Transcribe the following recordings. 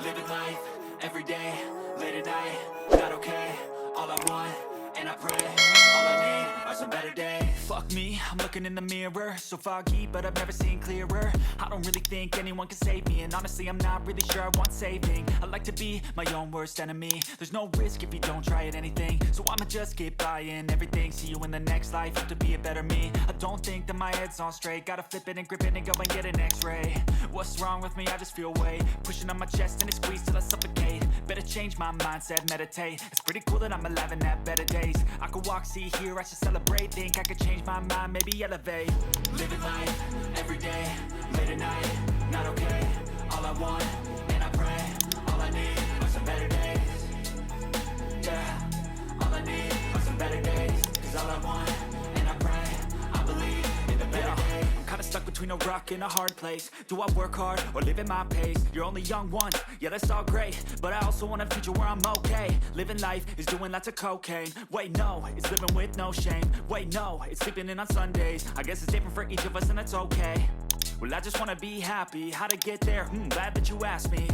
Living life, everyday, late at night, not okay. All I want, and I pray, all I need are some better days. Fuck me, I'm looking in the mirror, so foggy, but I've never seen clearer. I don't really think anyone can save me, and honestly I'm not really sure I want saving. I like to be my own worst enemy. There's no risk if you don't try at anything, so I'ma just keep buying everything. See you in the next life, hope to be a better me. I don't think that my head's on straight, gotta flip it and grip it and go and get an x-ray. What's wrong with me? I just feel weight pushing on my chest and it squeezes till I suffocate. Better change my mindset, meditate. It's pretty cool that I'm alive and have better days. I could walk, see, hear, I should celebrate. Think I could change my mind, maybe elevate. Living life, everyday, late at night, not okay. All I want, and I pray, all I need are some better days. Yeah, all I need are some better days. Cause all I want, and I pray, I believe in the better days. I'm kinda stuck between a rock and a hard place. Do I work hard or live at my pace? You're only young once, yeah that's all great, but I also want a future where I'm okay. Living life is doing lots of cocaine. Wait no, it's living with no shame. Wait no, it's sleeping in on Sundays. I guess it's different for each of us and that's okay. Well I just wanna be happy, how to get there? Glad that you asked me.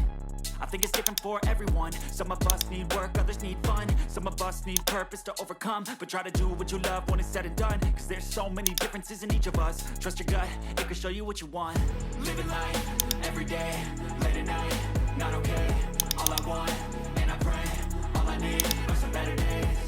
I think it's different for everyone. Some of us need work, others need fun. Some of us need purpose to overcome. But try to do what you love when it's said and done. Cause there's so many differences in each of us. Trust your gut, it can show you what you want. Living life, everyday, late at night, not okay. All I want, and I pray, all I need are some better days.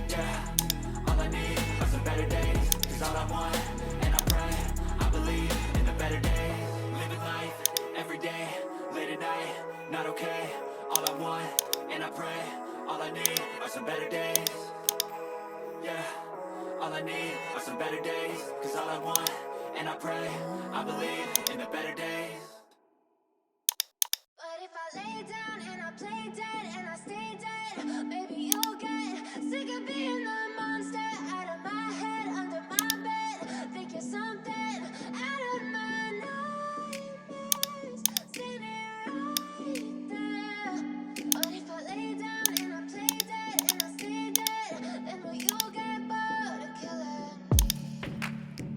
Yeah, all I need are some better days. Cause all I want, and I pray, I believe in the better days. Living life, everyday, late at night, not okay. All I want, and I pray, all I need are some better days. Yeah, all I need are some better days. Cause all I want, and I pray, I believe in the better days. But if I lay down and I play dead and I stay dead, maybe you'll get sick of being the monster out of my head, under my bed. Think you're something out of my nightmares, standing right there. But if I lay down and I play dead and I stay dead, then will you get bored of killing?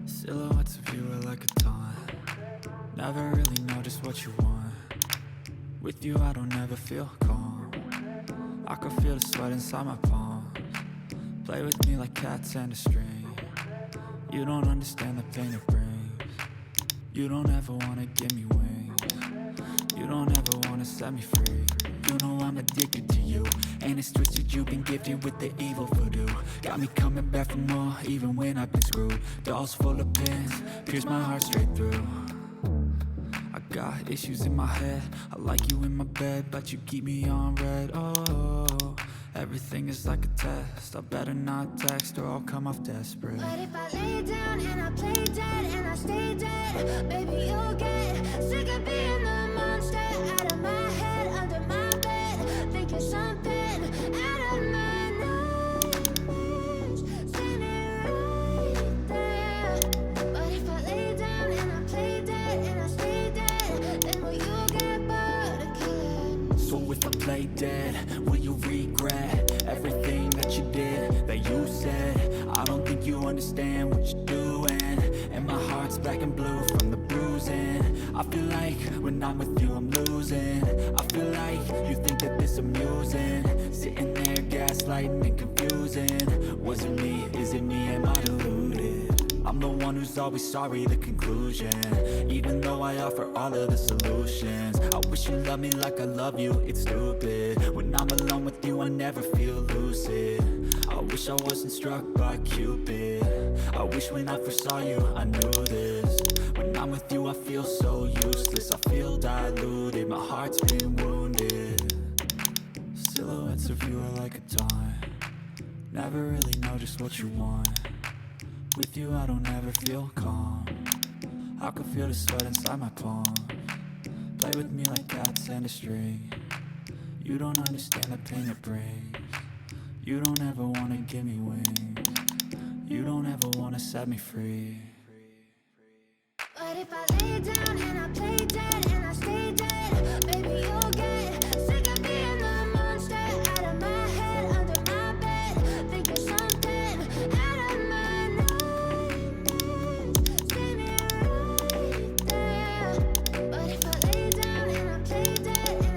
Silhouettes of you are like a taunt. Never really know just what you want. With you I don't ever feel calm. I can feel the sweat inside my palms. Play with me like cats and a string. You don't understand the pain it brings. You don't ever wanna give me wings. You don't ever wanna set me free. You know I'm addicted to you, and it's twisted, you've been gifted with the evil voodoo. Got me coming back for more, even when I've been screwed. Dolls full of pins, pierce my heart straight through. I got issues in my head, I like you in my bed, but you keep me on red. Oh, everything is like a test, I better not text or I'll come off desperate. But if I lay down and I play dead and I stay dead, maybe you'll get sick of being the monster out of my head, under my bed. Think you're something out of my nightmares, standing right there. But if I lay down and I play dead and I stay dead, then will you get bored of killing? So if I play dead, will you regret everything that you did, that you said? I don't think you understand what you're doing, and my heart's black and blue from the bruising. I feel like when I'm with you I'm losing. I feel like you think that this amusing, sitting there gaslighting and confusing. Was it me? Is it me? Am I deluded? I'm the one who's always sorry, the conclusion. Even though I offer all of the solutions, I wish you loved me like I love you, it's stupid. When I'm alone with you I never feel lucid. I wish I wasn't struck by Cupid. I wish when I first saw you I knew this. When I'm with you I feel so useless, I feel diluted, my heart's been wounded. Silhouettes of you are like a taunt. Never really know just what you want. With you I don't ever feel calm. I can feel the sweat inside my palms. Play with me like cats and a string. You don't understand the pain it brings. You don't ever wanna give me wings. You don't ever wanna set me free. But if I lay down and I play dead and I stay dead, maybe you'll get sick of being the monster out of my head, under my bed. Think you're something out of my nightmares, standing right there. But if I lay down and I play dead and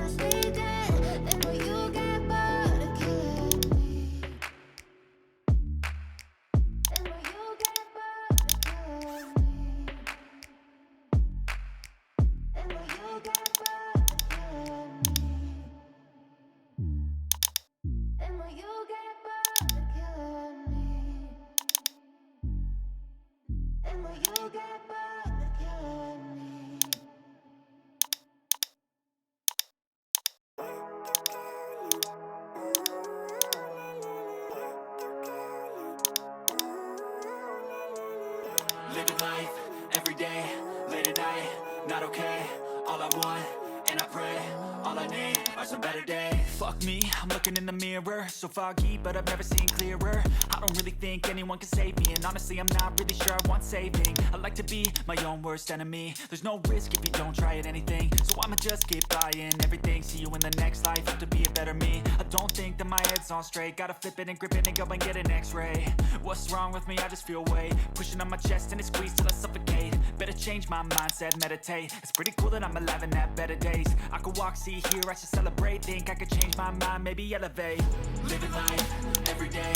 Living life, everyday, late at night, not okay. All I want, and I pray, all I need are some better days. Fuck me, I'm looking in the mirror, so foggy, but I've never seen clearer. I don't really think anyone can save me, and honestly I'm not really sure I want saving. I like to be my own worst enemy. There's no risk if you don't try at anything, so I'ma just get buying everything. See you in the next life, have to be a better me. I don't think that my head's on straight, gotta flip it and grip it and go and get an x-ray. What's wrong with me? I just feel weight pushing on my chest and it squeezes till I suffocate. Better change my mindset, meditate. It's pretty cool that I'm alive and have better days. I could walk, see, hear, I should celebrate. Think I could change my mind, maybe elevate. Living life, everyday,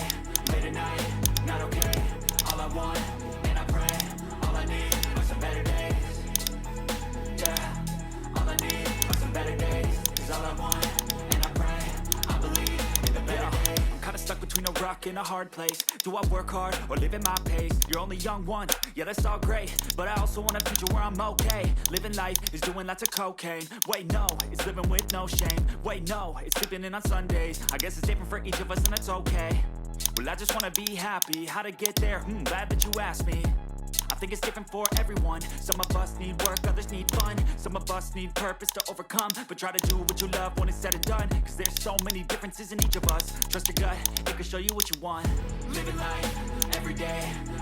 late at night, not okay. All I want, and I pray, all I need are some better days. Yeah, all I need are some better days. Cause all I want, and I pray, I believe in the better days. I'm kinda stuck between a rock and a hard place. Do I work hard or live at my pace? You're only young once, yeah that's all great, but I also want a future where I'm okay. Living life is doing lots of cocaine. Wait no, it's living with no shame. Wait no, it's sleeping in on Sundays. I guess it's different for each of us and that's okay. Well I just wanna be happy, how to get there? Glad that you asked me. I think it's different for everyone. Some of us need work, others need fun. Some of us need purpose to overcome. But try to do what you love when it's said and done. Cause there's so many differences in each of us. Trust your gut, it can show you what you want. Living life, everyday,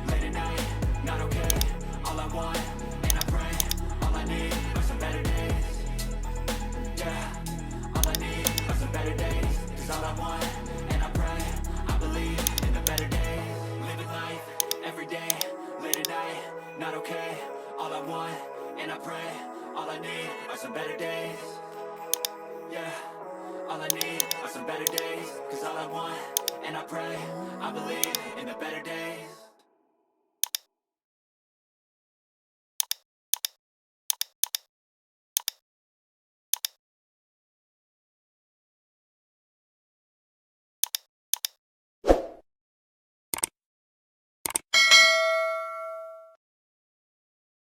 late at night, not okay. All I want, and I pray, all I need are some better days. Yeah, all I need are some better days. Cause all I want, and I pray, I believe in the better days. Living life, everyday, late at night, not okay. All I want, and I pray, all I need are some better days. Yeah, all I need are some better days. Cause all I want, and I pray, I believe in the better days.